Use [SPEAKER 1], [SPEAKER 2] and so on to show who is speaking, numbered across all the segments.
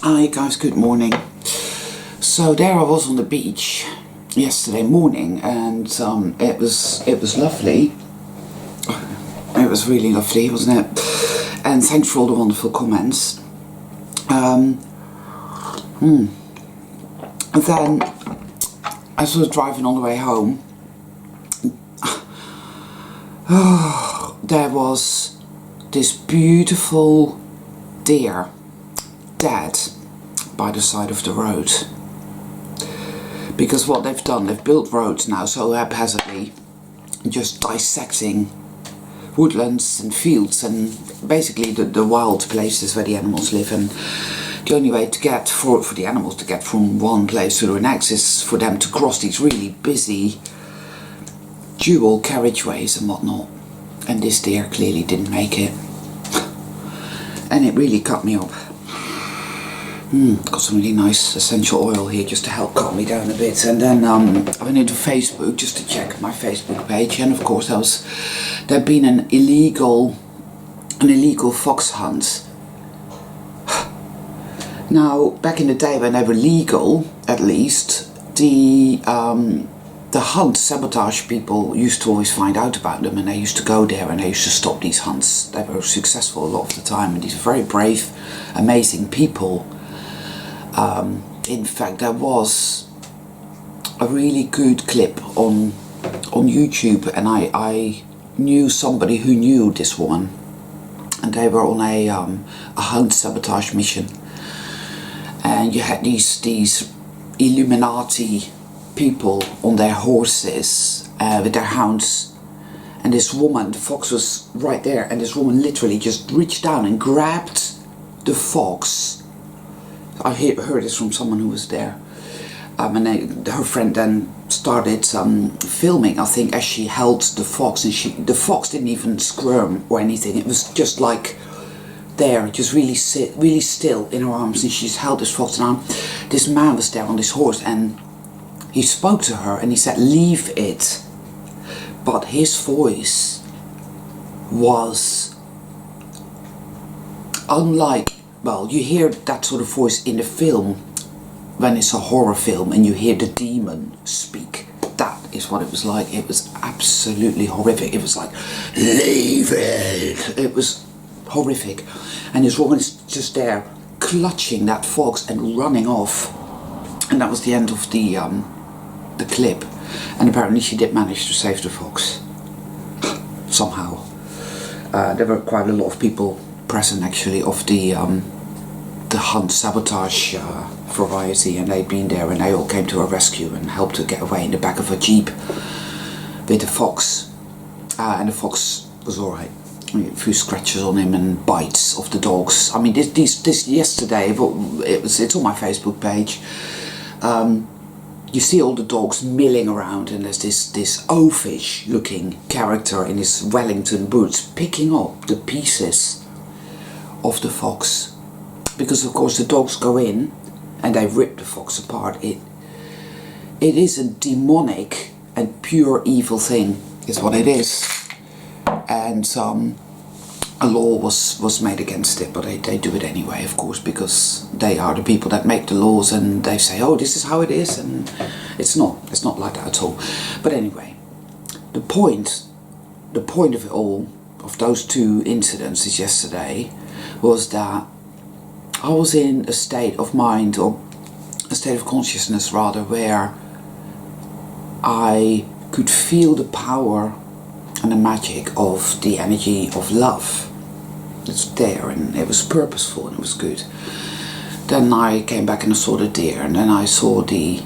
[SPEAKER 1] Hi guys, good morning. So there I was on the beach yesterday morning, and it was lovely. It was really lovely, wasn't it? And thanks for all the wonderful comments. And then as I was driving on the way home, there was this beautiful deer dead by the side of the road. Because what they've done, they've built roads now so haphazardly, just dissecting woodlands and fields and basically the wild places where the animals live. And the only way to get for the animals to get from one place to the next is for them to cross these really busy dual carriageways and whatnot. And this deer clearly didn't make it, and it really cut me up. Got some really nice essential oil here just to help calm me down a bit. And then I went into Facebook just to check my Facebook page, and of course there'd been an illegal fox hunt. Now, back in the day when they were legal, at least, the hunt sabotage people used to always find out about them, and they used to go there and they used to stop these hunts. They were successful a lot of the time, and these are very brave, amazing people. In fact, there was a really good clip on YouTube, and I knew somebody who knew this woman, and they were on a hunt sabotage mission, and you had these Illuminati people on their horses with their hounds, and this woman, the fox was right there, and this woman literally just reached down and grabbed the fox. I heard this from someone who was there, and her friend then started filming, I think, as she held the fox, and the fox didn't even squirm or anything. It was just like there, just really still in her arms, and she just held this fox. And this man was there on this horse, and he spoke to her, and he said, "Leave it," but his voice was unlike. Well, you hear that sort of voice in the film when it's a horror film and you hear the demon speak. That is what it was like. It was absolutely horrific. It was like, "Leave it." It was horrific. And this woman is just there clutching that fox and running off. And that was the end of the clip. And apparently she did manage to save the fox. Somehow. There were quite a lot of people present actually of the hunt sabotage variety, and they'd been there, and they all came to her rescue and helped her get away in the back of a jeep with the fox, and the fox was alright. A few scratches on him and bites of the dogs. I mean, this yesterday, but it's on my Facebook page. You see all the dogs milling around, and there's this oafish looking character in his Wellington boots picking up the pieces of the fox, because of course the dogs go in and they rip the fox apart. It is a demonic and pure evil thing, is what it is. And a law was made against it, but they do it anyway, of course, because they are the people that make the laws, and they say, "Oh, this is how it is," and it's not like that at all. But anyway, the point of it all, of those two incidences yesterday, was that I was in a state of mind, or a state of consciousness rather, where I could feel the power and the magic of the energy of love. It's there, and it was purposeful, and it was good. Then I came back and I saw the deer, and then I saw the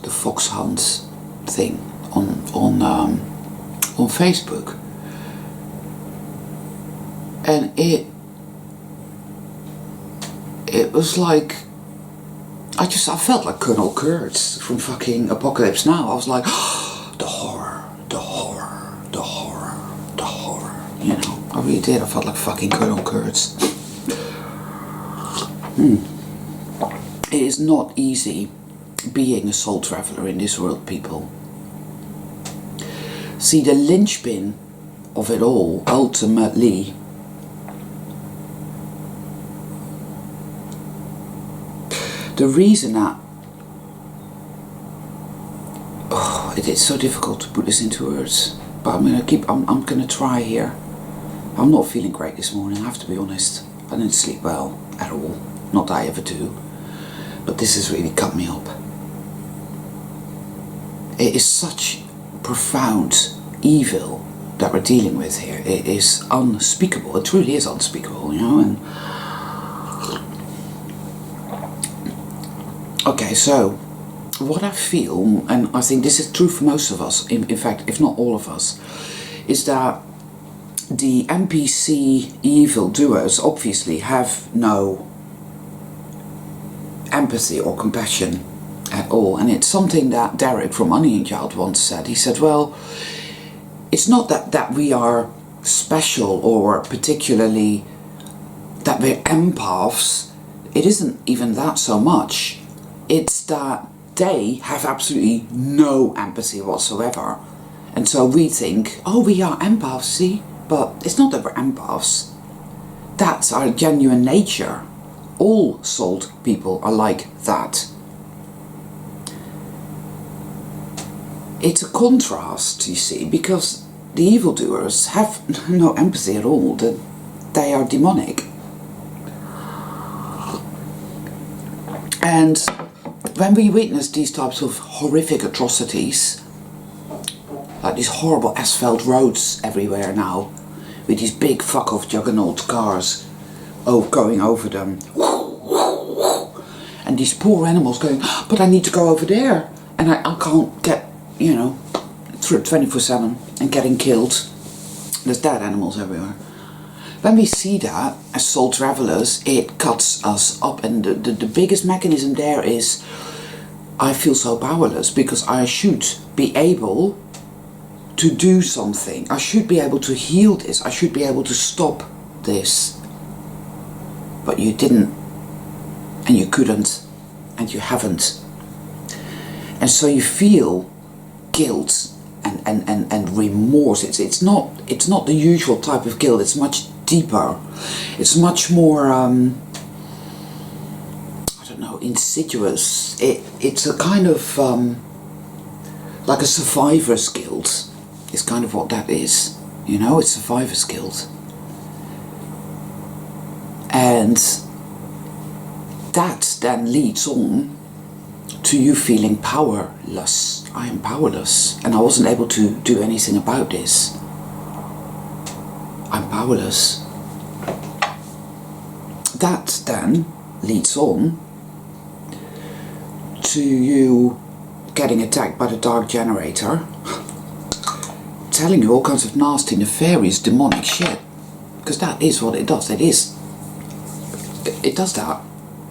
[SPEAKER 1] fox hunt thing on Facebook, and it was like, I felt like Colonel Kurtz from fucking Apocalypse Now. I was like, the horror, the horror, the horror, the horror. You know, I really did. I felt like fucking Colonel Kurtz. It is not easy being a soul traveller in this world, people. See, the linchpin of it all, ultimately, The reason that it is so difficult to put this into words, but I'm gonna try here. I'm not feeling great this morning, I have to be honest. I didn't sleep well at all, not that I ever do, but this has really cut me up. It is such profound evil that we're dealing with here. It is unspeakable, it truly is unspeakable, you know. And okay, so what I feel, and I think this is true for most of us, in fact, if not all of us, is that the NPC evildoers obviously have no empathy or compassion at all. And it's something that Derek from Onion Child once said. He said, well, it's not that we are special or particularly that we're empaths. It isn't even that so much. It's that they have absolutely no empathy whatsoever. And so we think, oh, we are empaths, see? But it's not that we're empaths. That's our genuine nature. All souled people are like that. It's a contrast, you see, because the evildoers have no empathy at all. They are demonic. And when we witness these types of horrific atrocities, like these horrible asphalt roads everywhere now, with these big fuck-off juggernaut cars going over them, and these poor animals going, but I need to go over there, and I can't get, you know, through 24/7 and getting killed. There's dead animals everywhere. When we see that as soul travelers, it cuts us up, and the biggest mechanism there is, I feel so powerless because I should be able to do something. I should be able to heal this. I should be able to stop this. But you didn't, and you couldn't, and you haven't. And so you feel guilt and remorse. It's not the usual type of guilt. It's much deeper. It's much more I don't know, insidious. It's a kind of like a survivor's guilt. Is kind of what that is, you know. It's survivor's guilt, and that then leads on to you feeling powerless. I am powerless, and I wasn't able to do anything about this. I'm powerless. That then leads on to you getting attacked by the Dark Generator, telling you all kinds of nasty, nefarious, demonic shit. Because that is what it does. It does that.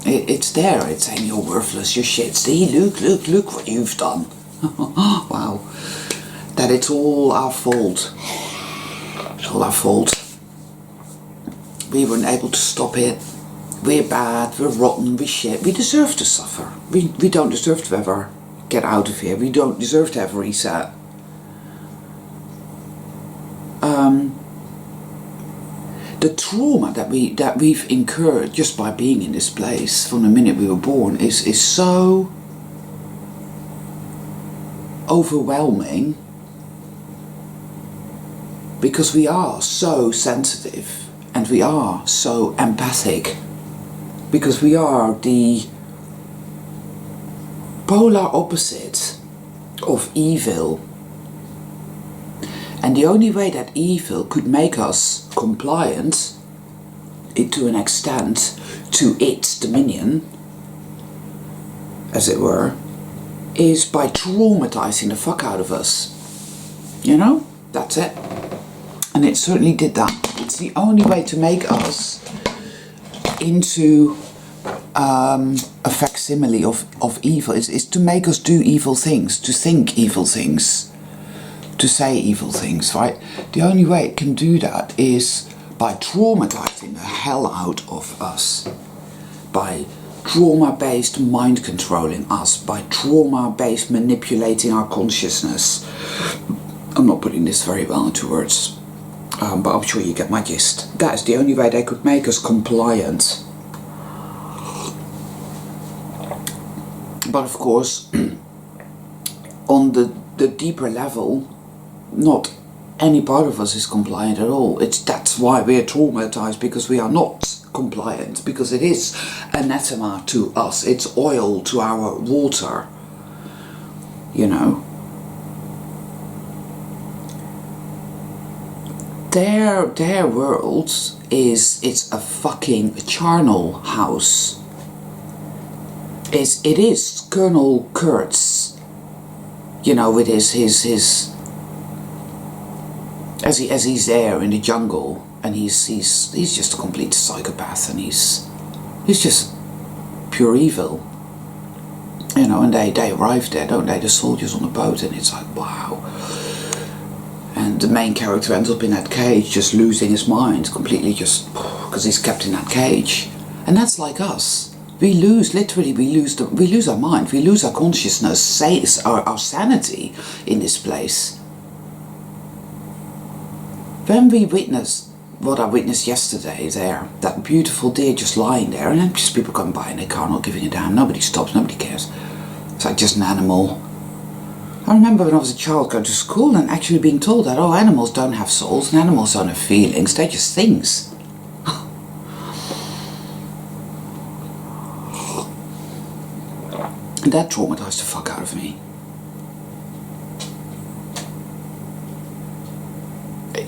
[SPEAKER 1] It's there. It's saying you're worthless, you're shit. See, look what you've done. Wow. That it's all our fault. It's all our fault. We weren't able to stop it. We're bad, we're rotten, we're shit. We deserve to suffer. We don't deserve to ever get out of here. We don't deserve to have a reset. The trauma that we've incurred just by being in this place from the minute we were born is so overwhelming, because we are so sensitive and we are so empathic, because we are the polar opposite of evil. And the only way that evil could make us compliant, to an extent, to its dominion, as it were, is by traumatizing the fuck out of us. You know? That's it. And it certainly did that. It's the only way to make us into a facsimile of evil, is to make us do evil things, to think evil things, to say evil things, right? The only way it can do that is by traumatizing the hell out of us, by trauma-based mind controlling us, by trauma-based manipulating our consciousness. I'm not putting this very well into words, but I'm sure you get my gist. That is the only way they could make us compliant. But of course, on the deeper level, not any part of us is compliant at all. That's why we are traumatized, because we are not compliant, because it is anathema to us. It's oil to our water, you know. Their world it's a fucking charnel house. It is Colonel Kurtz, you know, with his as he's there in the jungle, and he's just a complete psychopath, and he's just pure evil, you know. And they arrive there, don't they, the soldiers on the boat, and it's like, wow. And the main character ends up in that cage, just losing his mind completely, just because he's kept in that cage. And that's like us. We lose our mind, we lose our consciousness, our sanity in this place. When we witness what I witnessed yesterday there, that beautiful deer just lying there, and then just people come by in their car not giving a damn, nobody stops, nobody cares. It's like just an animal. I remember when I was a child going to school and actually being told that, oh, animals don't have souls and animals don't have feelings, they're just things. And that traumatized the fuck out of me.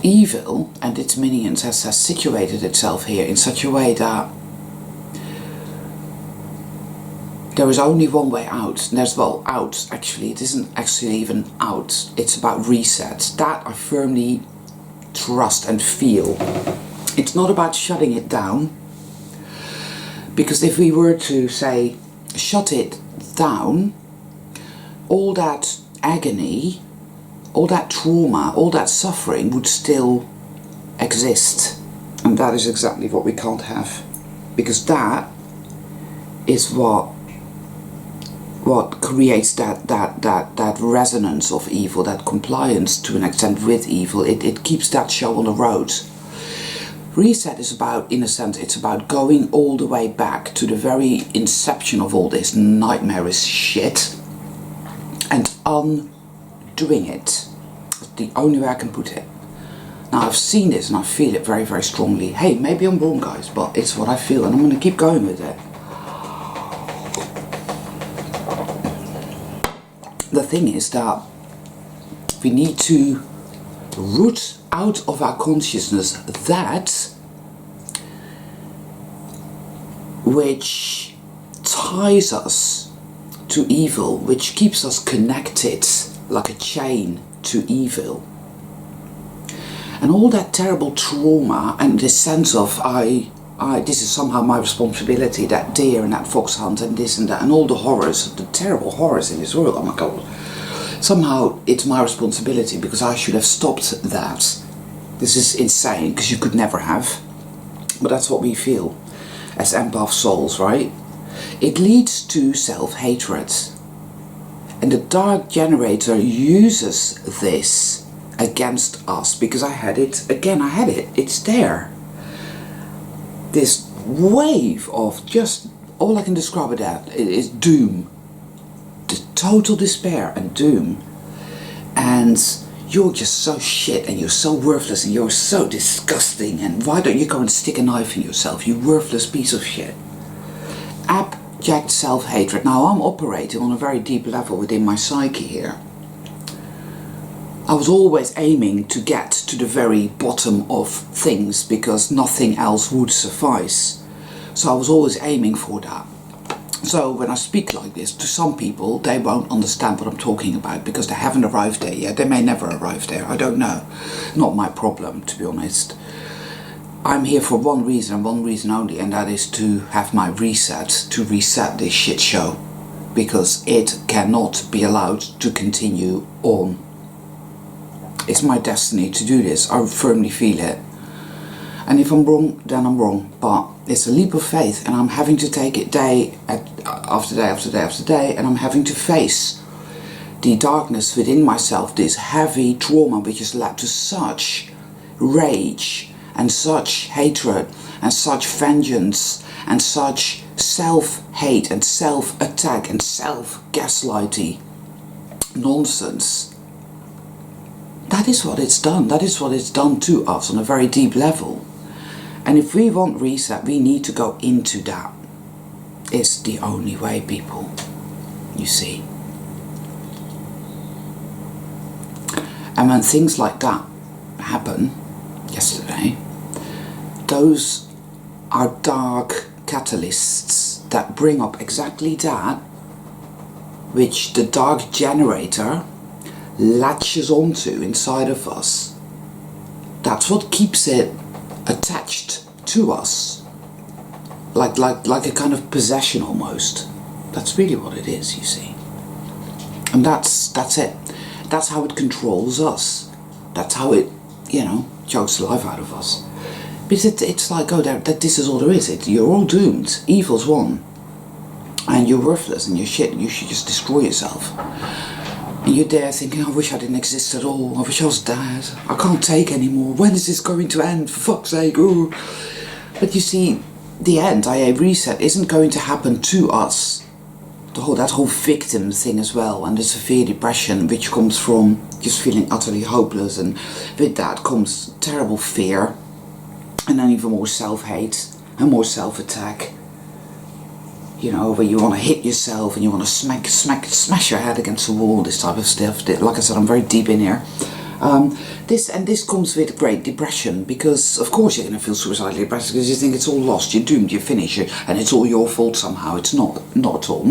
[SPEAKER 1] Evil and its minions has situated itself here in such a way that there is only one way out. And there's, well, out, actually. It isn't actually even out. It's about reset. That I firmly trust and feel. It's not about shutting it down. Because if we were to, say, shut it down, all that agony, all that trauma, all that suffering would still exist. And that is exactly what we can't have. Because that is what creates that resonance of evil, that compliance to an extent with evil. It keeps that show on the road. Reset is about, in a sense, it's about going all the way back to the very inception of all this nightmarish shit and undoing it. That's the only way I can put it. Now, I've seen this and I feel it very, very strongly. Hey, maybe I'm wrong, guys, but it's what I feel, and I'm going to keep going with it. The thing is that we need to root out of our consciousness that which ties us to evil, which keeps us connected like a chain to evil. And all that terrible trauma and this sense of this is somehow my responsibility, that deer and that fox hunt and this and that and all the horrors, the terrible horrors in this world, oh my god. Somehow it's my responsibility because I should have stopped that. This is insane because you could never have. But that's what we feel as empath souls, right? It leads to self-hatred. And the Dark Generator uses this against us because I had it. Again, I had it. It's there. This wave of just, all I can describe it as is doom. The total despair and doom. And you're just so shit and you're so worthless and you're so disgusting, and why don't you go and stick a knife in yourself, you worthless piece of shit. Abject self-hatred. Now I'm operating on a very deep level within my psyche here. I was always aiming to get to the very bottom of things because nothing else would suffice. So I was always aiming for that. So when I speak like this, to some people, they won't understand what I'm talking about because they haven't arrived there yet. They may never arrive there, I don't know. Not my problem, to be honest. I'm here for one reason only, and that is to have my reset, to reset this shit show. Because it cannot be allowed to continue on. It's my destiny to do this, I firmly feel it. And if I'm wrong, then I'm wrong, but it's a leap of faith and I'm having to take it day after day after day after day, and I'm having to face the darkness within myself, this heavy trauma which has led to such rage and such hatred and such vengeance and such self-hate and self-attack and self-gaslighting nonsense, that is what it's done. That is what it's done to us on a very deep level. And if we want reset, we need to go into that. It's the only way, people. You see. And when things like that happen yesterday, those are dark catalysts that bring up exactly that which the dark generator latches onto inside of us. That's what keeps it attached to us, like a kind of possession almost. That's really what it is, you see. And that's it. That's how it controls us. That's how it, chokes the life out of us. Because it's like, that this is all there is. You're all doomed. Evil's won. And you're worthless and you're shit. You should just destroy yourself. And you're there thinking, I wish I didn't exist at all. I wish I was dead. I can't take anymore. When is this going to end? For fuck's sake. Ooh. But you see, the end, IA reset, isn't going to happen to us. That whole victim thing as well, and the severe depression which comes from just feeling utterly hopeless, and with that comes terrible fear, and then even more self-hate and more self-attack. Where you want to hit yourself and you want to smash your head against the wall, this type of stuff. Like I said, I'm very deep in here. This comes with great depression, because of course you're going to feel suicidally depressed because you think it's all lost, you're doomed, you're finished, and it's all your fault somehow. It's not at all.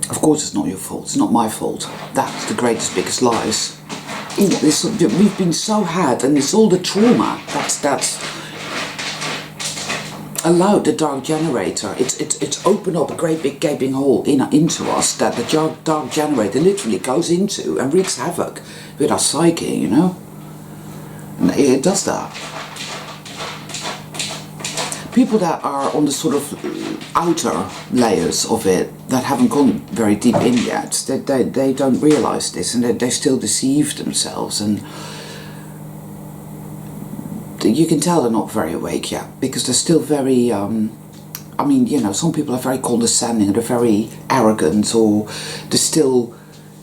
[SPEAKER 1] Of course it's not your fault, it's not my fault. That's the greatest, biggest lies. We've been so had, and it's all the trauma that's allowed the dark generator. It's opened up a great big gaping hole into us that the dark generator literally goes into and wreaks havoc with our psyche, And it does that. People that are on the sort of outer layers of it, that haven't gone very deep in yet, they don't realise this, and they still deceive themselves, and you can tell they're not very awake yet, because they're still very, some people are very condescending, they're very arrogant, or they still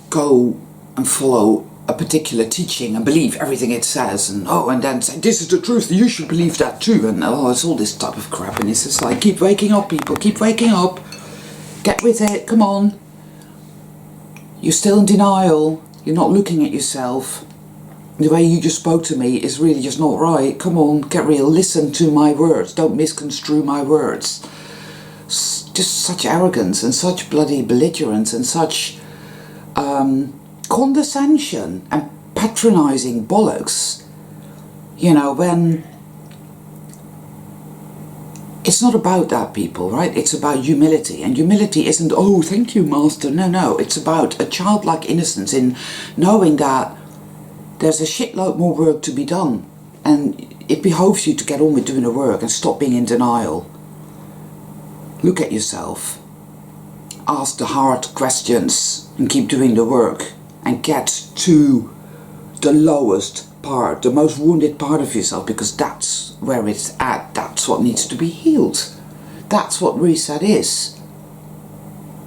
[SPEAKER 1] go and follow a particular teaching and believe everything it says, and then say, this is the truth, you should believe that too, and it's all this type of crap, and it's just like, keep waking up, people, keep waking up, get with it, come on. You're still in denial, you're not looking at yourself. The way you just spoke to me is really just not right. Come on, get real. Listen to my words. Don't misconstrue my words. Just such arrogance and such bloody belligerence and such condescension and patronising bollocks. When it's not about that, people, right? It's about humility. And humility isn't, oh, thank you, master. No. It's about a childlike innocence in knowing that there's a shitload more work to be done, and it behoves you to get on with doing the work and stop being in denial. Look at yourself, ask the hard questions, and keep doing the work, and get to the lowest part, the most wounded part of yourself, because that's where it's at. That's what needs to be healed. That's what reset is.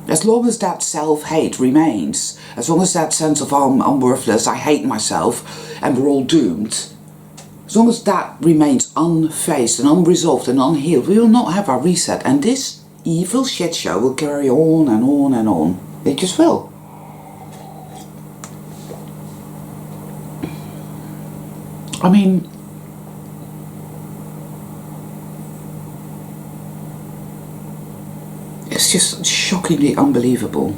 [SPEAKER 1] As long as that self-hate remains, as long as that sense of I'm worthless, I hate myself, and we're all doomed, as long as that remains unfaced and unresolved and unhealed, we will not have our reset, and this evil shit show will carry on and on and on. It just will. It's just shockingly unbelievable.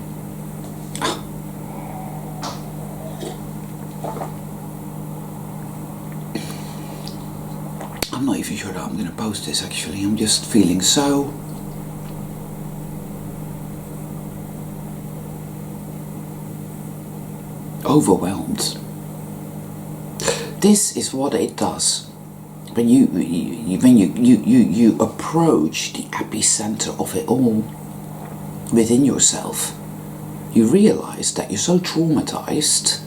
[SPEAKER 1] I'm not even sure that I'm going to post this, actually. I'm just feeling so overwhelmed. This is what it does. When you approach the epicenter of it all within yourself, you realize that you're so traumatized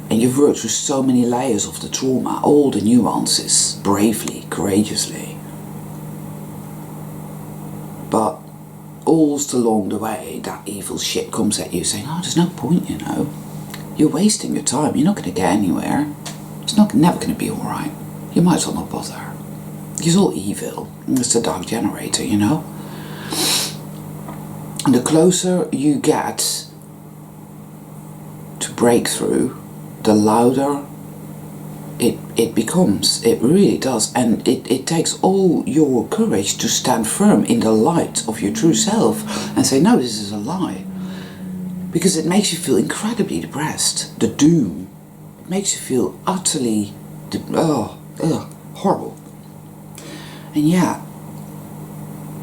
[SPEAKER 1] And you've worked through so many layers of the trauma, all the nuances, bravely, courageously. But all's along the way, that evil shit comes at you saying, oh, there's no point, you know. You're wasting your time. You're not going to get anywhere. It's never going to be alright. You might as well not bother. It's all evil. It's the dark generator, you know. And the closer you get to breakthrough, the louder it becomes. It really does. And it takes all your courage to stand firm in the light of your true self and say, no, this is a lie. Because it makes you feel incredibly depressed. The doom. It makes you feel utterly horrible. And yeah,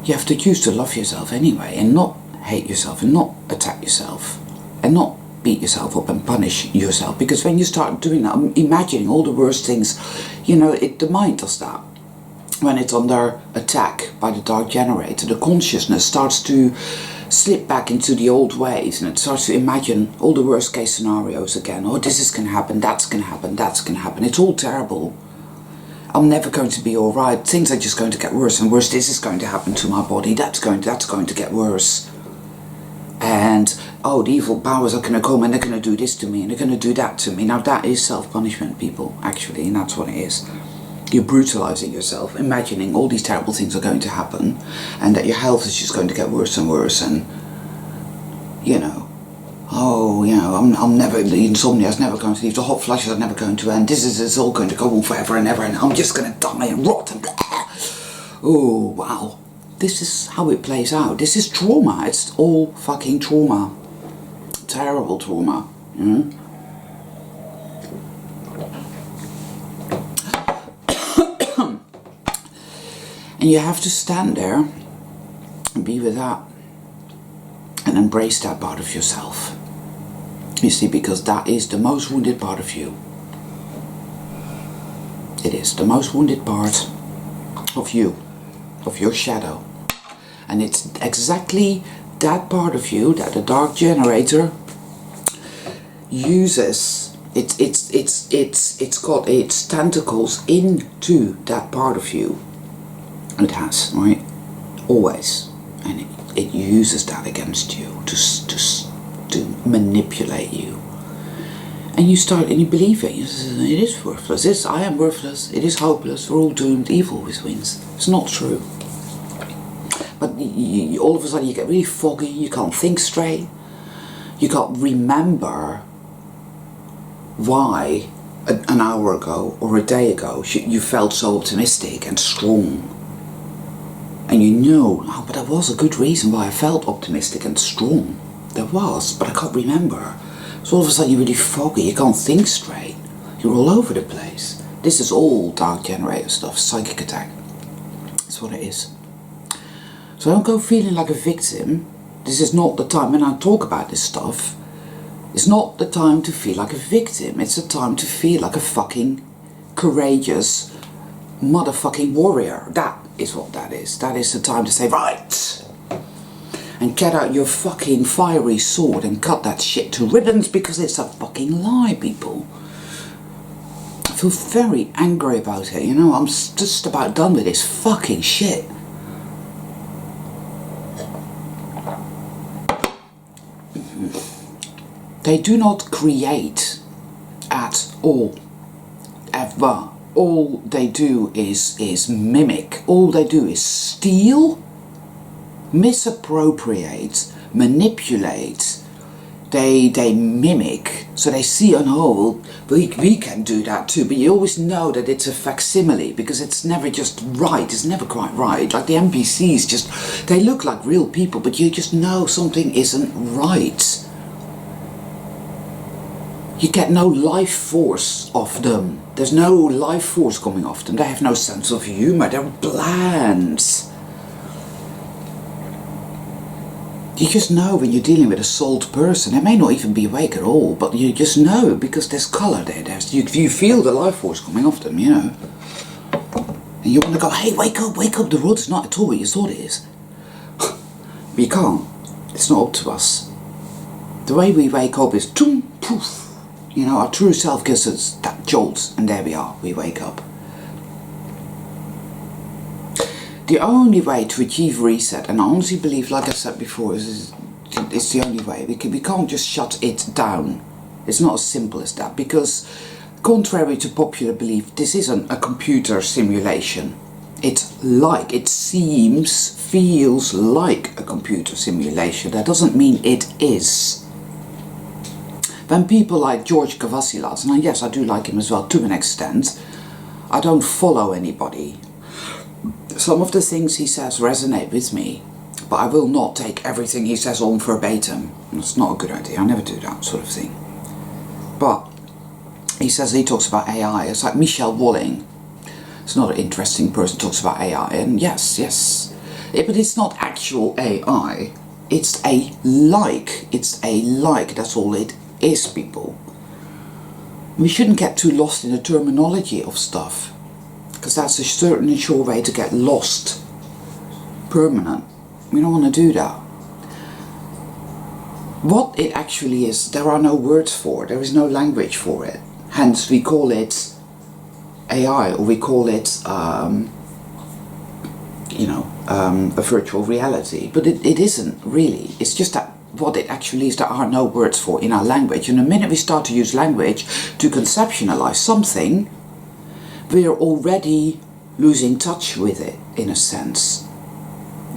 [SPEAKER 1] you have to choose to love yourself anyway, and not hate yourself, and not attack yourself, and not beat yourself up and punish yourself. Because when you start doing that, imagining all the worst things, you know, the mind does that. When it's under attack by the dark generator, the consciousness starts to slip back into the old ways, and it starts to imagine all the worst case scenarios again. Oh, this is going to happen, that's going to happen, that's going to happen. It's all terrible. I'm never going to be alright. Things are just going to get worse and worse. This is going to happen to my body. That's going to get worse. And, oh, the evil powers are going to come and they're going to do this to me and they're going to do that to me. Now, that is self-punishment, people, actually, and that's what it is. You're brutalizing yourself, imagining all these terrible things are going to happen and that your health is just going to get worse and worse, and, you know, oh, you know, I'm never, the insomnia is never going to leave, the hot flushes are never going to end, this is all going to go on forever and ever, and I'm just going to die and rot and blah. Oh, wow. This is how it plays out. This is trauma. It's all fucking trauma. Terrible trauma. Mm? And you have to stand there and be with that and embrace that part of yourself. You see, because that is the most wounded part of you. It is the most wounded part of you, of your shadow. And it's exactly that part of you that the dark generator uses. It's got its tentacles into that part of you. It has, right? Always. And it uses that against you to manipulate you. And you start, and you believe it. It is worthless. I am worthless. It is hopeless. We're all doomed. Evil always wins. It's not true. But all of a sudden you get really foggy. You can't think straight. You can't remember why an hour ago or a day ago you felt so optimistic and strong. And you know, oh, but there was a good reason why I felt optimistic and strong. There was, but I can't remember. So all of a sudden you're really foggy, you can't think straight. You're all over the place. This is all dark generator stuff, psychic attack. That's what it is. So don't go feeling like a victim. This is not the time, when I talk about this stuff, it's not the time to feel like a victim. It's the time to feel like a fucking courageous motherfucking warrior. That is what that is. That is the time to say, right, and get out your fucking fiery sword and cut that shit to ribbons, because it's a fucking lie, people. I feel very angry about it, you know. I'm just about done with this fucking shit. They do not create at all, ever. All they do is mimic. All they do is steal, misappropriate, manipulate. They mimic. So they see, oh no, we can do that too. But you always know that it's a facsimile, because it's never just right. It's never quite right. Like the NPCs, just, they look like real people, but you just know something isn't right. You get no life force off them. There's no life force coming off them. They have no sense of humour. They're bland. You just know when you're dealing with a souled person. They may not even be awake at all, but you just know, because there's colour there. You feel the life force coming off them, you know. And you want to go, hey, wake up, the world's not at all what you thought it is. But you can't. It's not up to us. The way we wake up is, toom, poof. You know, our true self gives us that jolt, and there we are, we wake up. The only way to achieve reset, and I honestly believe, like I said before, is it's the only way. We can't just shut it down. It's not as simple as that, because contrary to popular belief, this isn't a computer simulation. It seems, feels like a computer simulation. That doesn't mean it is. When people like George Kavassilas, and yes, I do like him as well to an extent, I don't follow anybody. Some of the things he says resonate with me, but I will not take everything he says on verbatim. That's not a good idea. I never do that sort of thing. But he talks about AI. It's like Michelle Walling. It's not an interesting person, talks about AI, and yes. But it's not actual AI. It's a like. That's all it is, people. We shouldn't get too lost in the terminology of stuff, because that's a certain and sure way to get lost. Permanent. We don't want to do that. What it actually is, there are no words for it. There is no language for it. Hence, we call it AI, or we call it, a virtual reality. But it isn't really. It's just that what it actually is, there are no words for in our language. And the minute we start to use language to conceptualize something, we're already losing touch with it, in a sense.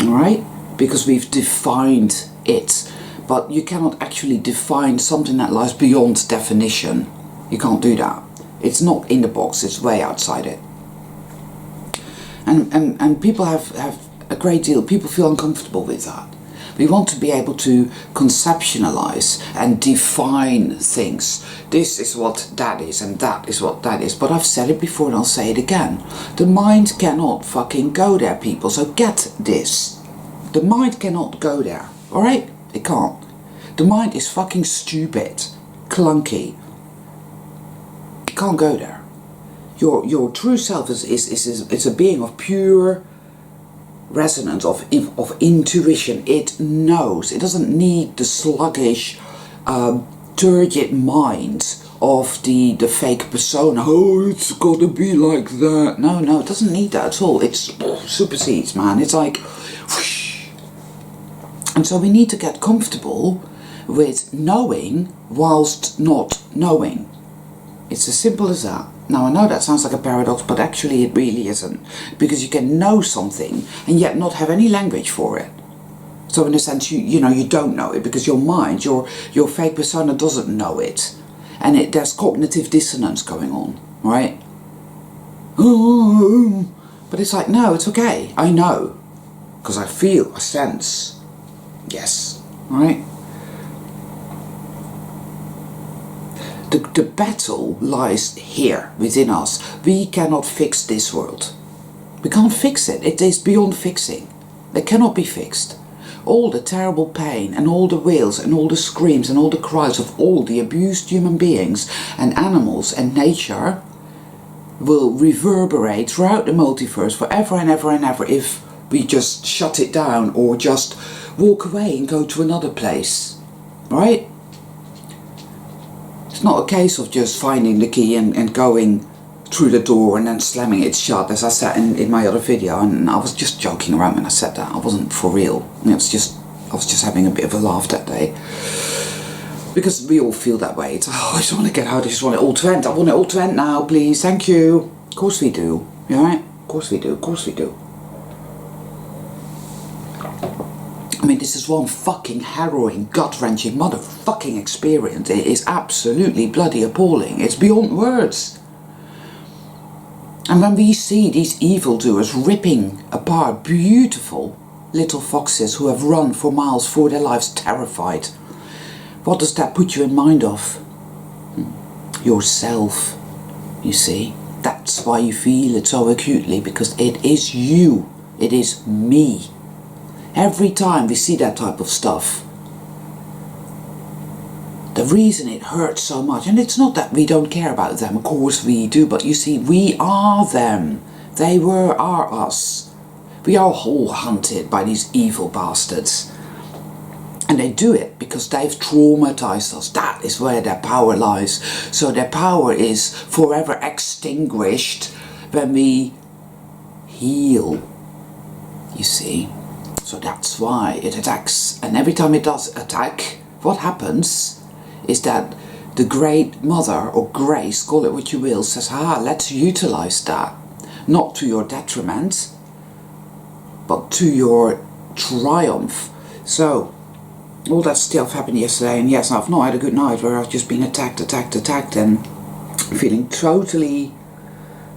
[SPEAKER 1] Alright? Because we've defined it. But you cannot actually define something that lies beyond definition. You can't do that. It's not in the box, it's way outside it. And people have a great deal, people feel uncomfortable with that. We want to be able to conceptualize and define things. This is what that is, and that is what that is. But I've said it before and I'll say it again. The mind cannot fucking go there, people. So get this. The mind cannot go there. Alright? It can't. The mind is fucking stupid. Clunky. It can't go there. Your true self is a being of pure resonance, of intuition. It knows. It doesn't need the sluggish, turgid mind of the fake persona. Oh, it's got to be like that. No, it doesn't need that at all. It supersedes, man. It's like whoosh. And so we need to get comfortable with knowing whilst not knowing. It's as simple as that. Now, I know that sounds like a paradox, but actually it really isn't. Because you can know something and yet not have any language for it. So in a sense, you don't know it, because your mind, your fake persona doesn't know it. And there's cognitive dissonance going on, right? But it's like, no, it's okay. I know. Because I feel, I sense. Yes, right? The battle lies here, within us. We cannot fix this world. We can't fix it. It is beyond fixing. It cannot be fixed. All the terrible pain, and all the wails, and all the screams, and all the cries of all the abused human beings, and animals, and nature will reverberate throughout the multiverse forever and ever and ever if we just shut it down, or just walk away and go to another place. Right? It's not a case of just finding the key and going through the door and then slamming it shut, as I said in my other video, and I was just joking around when I said that. I wasn't for real. I was just having a bit of a laugh that day. Because we all feel that way. It's I just want to get out, I just want it all to end. I want it all to end now, please, thank you. Of course we do. You alright? Of course we do, of course we do. I mean, this is one fucking harrowing, gut-wrenching motherfucking experience. It is absolutely bloody appalling. It's beyond words. And when we see these evildoers ripping apart beautiful little foxes who have run for miles for their lives terrified, what does that put you in mind of? Yourself, you see. That's why you feel it so acutely, because it is you. It is me. Every time we see that type of stuff, the reason it hurts so much, and it's not that we don't care about them, of course we do, but you see, we are them. They are us. We are all hunted by these evil bastards. And they do it because they've traumatized us. That is where their power lies. So their power is forever extinguished when we heal, you see. So that's why it attacks. And every time it does attack, what happens is that the Great Mother, or Grace, call it what you will, says, let's utilize that. Not to your detriment, but to your triumph. So all that stuff happened yesterday, and yes, I've not had a good night where I've just been attacked, and feeling totally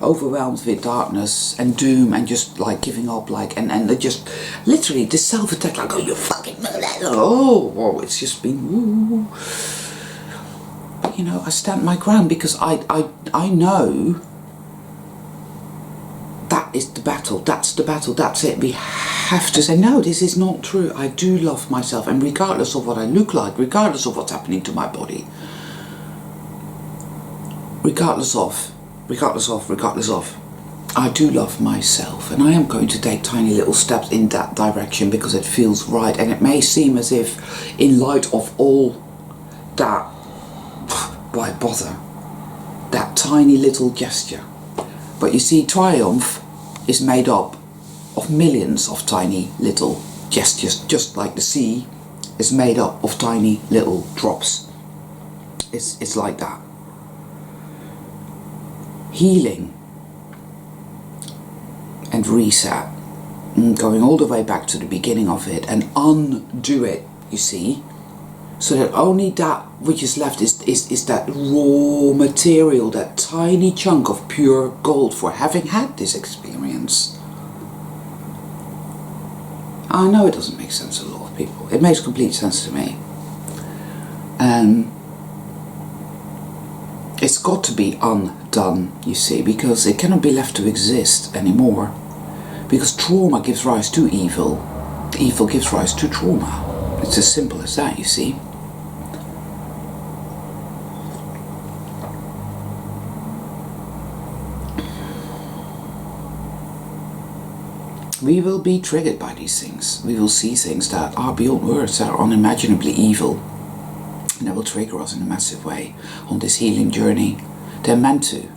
[SPEAKER 1] overwhelmed with darkness and doom, and just like giving up, like, and just literally this self-attack, like, oh, you fucking, oh, it's just been, ooh. But you know, I stand my ground because I know that is the battle, that's the battle, that's it. We have to say, no, this is not true. I do love myself, and regardless of what I look like, regardless of what's happening to my body, regardless of, I do love myself, and I am going to take tiny little steps in that direction because it feels right. And it may seem as if, in light of all that, why bother? That tiny little gesture. But you see, triumph is made up of millions of tiny little gestures, just like the sea is made up of tiny little drops. It's like that. Healing and reset, going all the way back to the beginning of it and undo it, you see, so that only that which is left is that raw material, that tiny chunk of pure gold for having had this experience. I know it doesn't make sense to a lot of people. It makes complete sense to me. It's got to be undone, you see, because it cannot be left to exist anymore. Because trauma gives rise to evil. Evil gives rise to trauma. It's as simple as that, you see. We will be triggered by these things. We will see things that are beyond words, that are unimaginably evil. And that will trigger us in a massive way on this healing journey. They're meant to.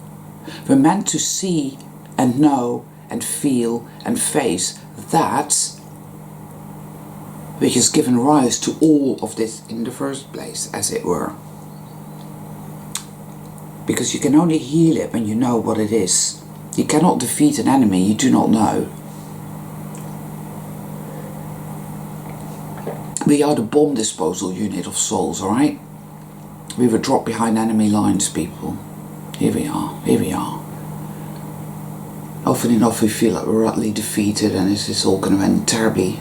[SPEAKER 1] We're meant to see and know and feel and face that which has given rise to all of this in the first place, as it were. Because you can only heal it when you know what it is. You cannot defeat an enemy you do not know. We are the bomb disposal unit of souls, alright? We were dropped behind enemy lines, people. Here we are. Often enough we feel like we're utterly defeated and this is all going to end terribly.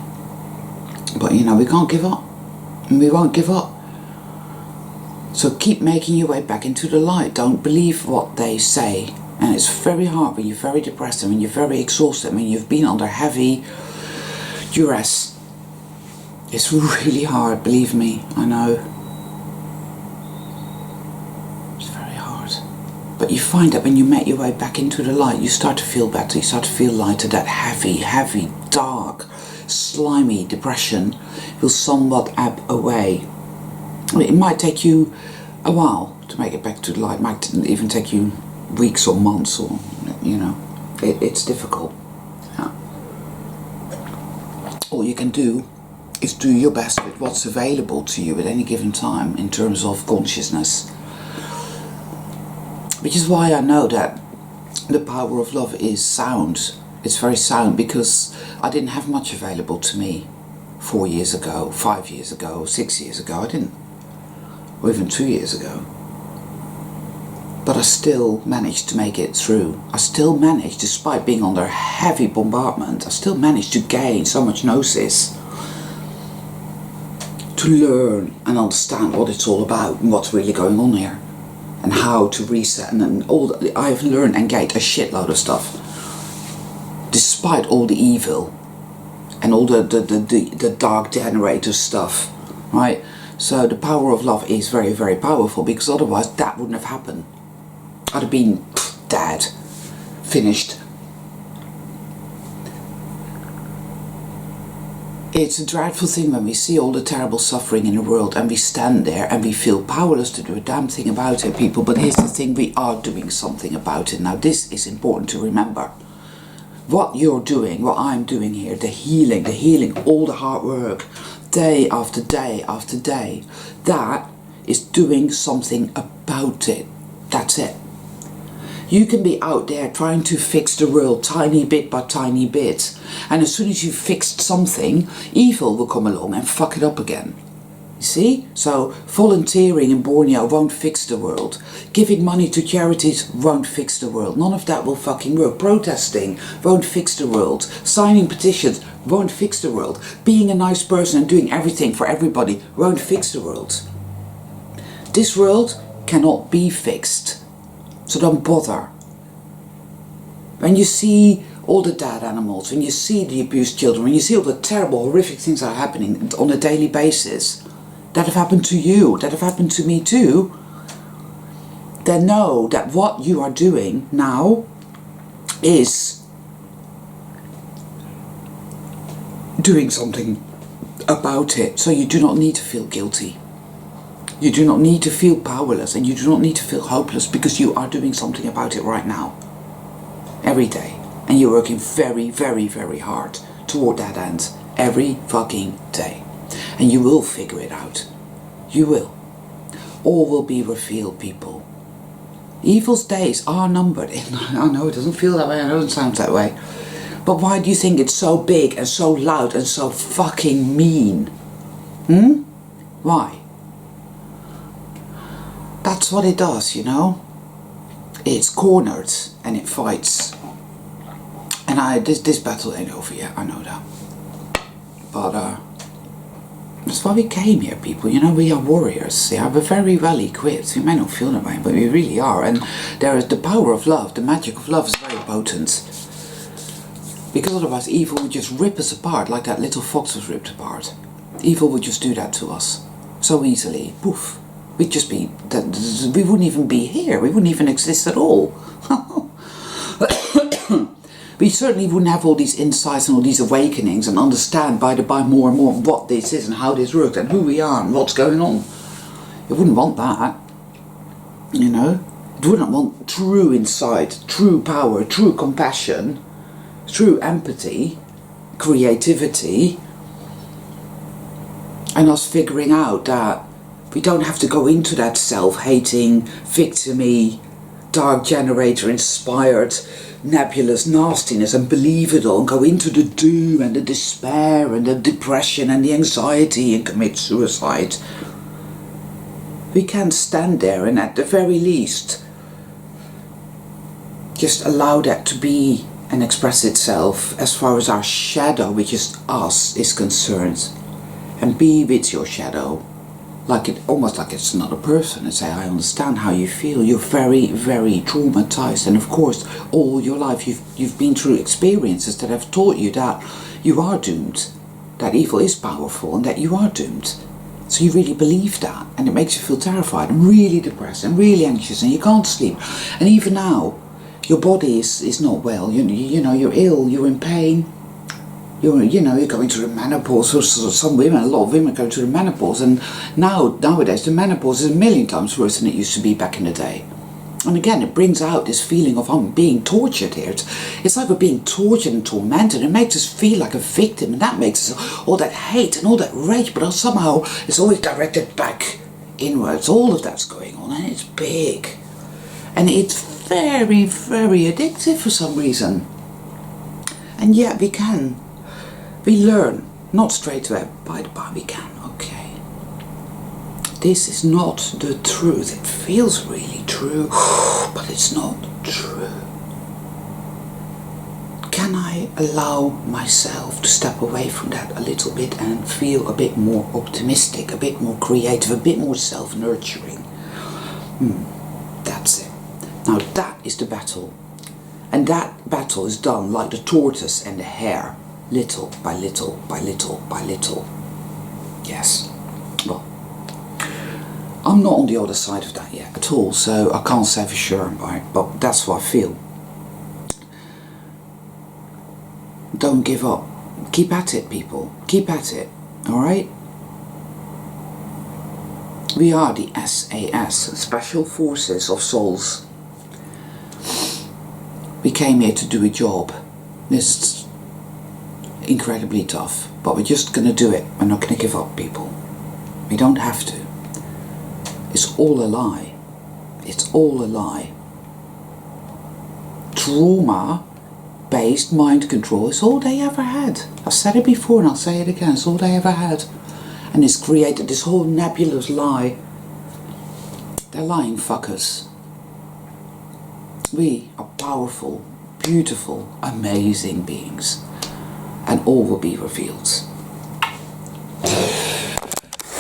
[SPEAKER 1] But you know, we can't give up. And we won't give up. So keep making your way back into the light. Don't believe what they say. And it's very hard when you're very depressed and when you're very exhausted, when you've been under heavy duress. It's really hard, believe me, I know. It's very hard. But you find that when you make your way back into the light, you start to feel better, you start to feel lighter. That heavy, dark, slimy depression will somewhat ebb away. It might take you a while to make it back to the light. It might even take you weeks or months, or, you know, it's difficult. Yeah. All you can do is do your best with what's available to you at any given time in terms of consciousness. Which is why I know that the power of love is sound. It's very sound, because I didn't have much available to me 4 years ago, 5 years ago, 6 years ago. I didn't. Or even 2 years ago. But I still managed to make it through. I still managed, despite being under heavy bombardment, I still managed to gain so much gnosis. To learn and understand what it's all about and what's really going on here. And how to reset, and then I've learned and gained a shitload of stuff. Despite all the evil and all the dark generator stuff, right? So the power of love is very, very powerful, because otherwise that wouldn't have happened. I'd have been dead, finished. It's a dreadful thing when we see all the terrible suffering in the world and we stand there and we feel powerless to do a damn thing about it, people. But here's the thing, we are doing something about it. Now this is important to remember. What you're doing, what I'm doing here, the healing, all the hard work, day after day after day, that is doing something about it. That's it. You can be out there trying to fix the world tiny bit by tiny bit, and as soon as you've fixed something, evil will come along and fuck it up again. You see? So volunteering in Borneo won't fix the world. Giving money to charities won't fix the world. None of that will fucking work. Protesting won't fix the world. Signing petitions won't fix the world. Being a nice person and doing everything for everybody won't fix the world. This world cannot be fixed. So don't bother. When you see all the dead animals, when you see the abused children, when you see all the terrible, horrific things that are happening on a daily basis, that have happened to you, that have happened to me too, then know that what you are doing now is doing something about it. So you do not need to feel guilty. You do not need to feel powerless, and you do not need to feel hopeless, because you are doing something about it right now. Every day. And you're working very, very, very hard toward that end. Every fucking day. And you will figure it out. You will. All will be revealed, people. Evil's days are numbered. I know it doesn't feel that way, it doesn't sound that way. But why do you think it's so big and so loud and so fucking mean? Why? That's what it does, you know. It's cornered and it fights. And this battle ain't over yet, I know that. But that's why we came here, people. You know, we are warriors. Yeah, we're very well equipped. We may not feel that way, but we really are. And there is the power of love, the magic of love is very potent. Because otherwise evil would just rip us apart like that little fox was ripped apart. Evil would just do that to us so easily. Poof. We'd just be, we wouldn't even be here. We wouldn't even exist at all. We certainly wouldn't have all these insights and all these awakenings and understand by more and more what this is and how this works and who we are and what's going on. It wouldn't want that, you know. It wouldn't want true insight, true power, true compassion, true empathy, creativity, and us figuring out that we don't have to go into that self-hating, victim-y, dark generator-inspired, nebulous nastiness and believe it all and go into the doom and the despair and the depression and the anxiety and commit suicide. We can stand there and at the very least just allow that to be and express itself as far as our shadow, which is us, is concerned, and be with your shadow. Almost like it's another person, and say, I understand how you feel. You're very, very traumatized, and of course, all your life you've been through experiences that have taught you that you are doomed, that evil is powerful, and that you are doomed. So you really believe that, and it makes you feel terrified, and really depressed, and really anxious, and you can't sleep. And even now, your body is not well. You know, you're ill, you're in pain. You're going through the menopause. So some women, a lot of women go through the menopause, and nowadays the menopause is a million times worse than it used to be back in the day. And again, it brings out this feeling of I'm being tortured here. It's like we're being tortured and tormented. It makes us feel like a victim, and that makes us all that hate and all that rage, but somehow it's always directed back inwards. All of that's going on, and it's big. And it's very, very addictive for some reason. And yet we learn, not straight away, but we can, okay. This is not the truth. It feels really true, but it's not true. Can I allow myself to step away from that a little bit and feel a bit more optimistic, a bit more creative, a bit more self-nurturing? That's it. Now that is the battle. And that battle is done like the tortoise and the hare. Little by little by little by little. Yes. Well, I'm not on the other side of that yet at all, so I can't say for sure, right? But that's what I feel. Don't give up. Keep at it, people. Keep at it. Alright? We are the SAS, Special Forces of Souls. We came here to do a job. It's incredibly tough, but we're just going to do it. We're not going to give up, people. We don't have to. It's all a lie. It's all a lie. Trauma-based mind control is all they ever had. I've said it before and I'll say it again. It's all they ever had. And it's created this whole nebulous lie. They're lying fuckers. We are powerful, beautiful, amazing beings. And all will be revealed.